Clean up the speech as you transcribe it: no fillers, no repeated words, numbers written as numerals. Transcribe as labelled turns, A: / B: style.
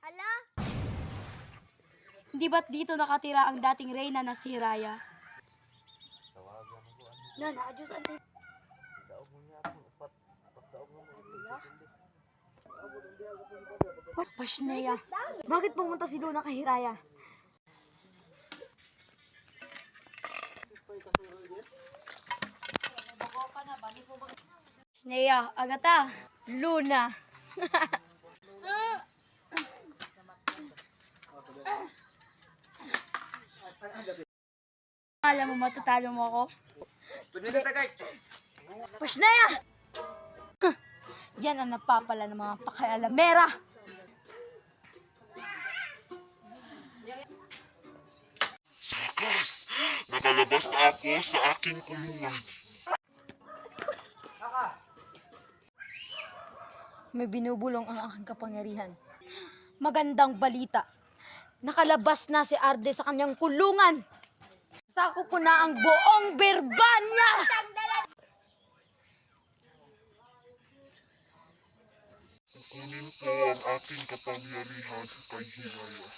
A: Hala? Hindi ba't dito nakatira ang dating reyna na si Raya? Na, naadjust ang tape. Pasneya, bakit pumunta si Luna kay Hiraya? Pasneya, Agata, Luna. Alam mo, matatalo mo ako? Pasneya! Yan ang napapala ng mga pakialamera.
B: Sa wakas, nakalabas na ako sa aking kulungan.
A: May binubulong ang aking kapangyarihan. Magandang balita. Nakalabas na si Arde sa kanyang kulungan. Sakop ko na ang buong Birbanya!
B: Kunin ko ang aking kapangyarihan kay Hiraya.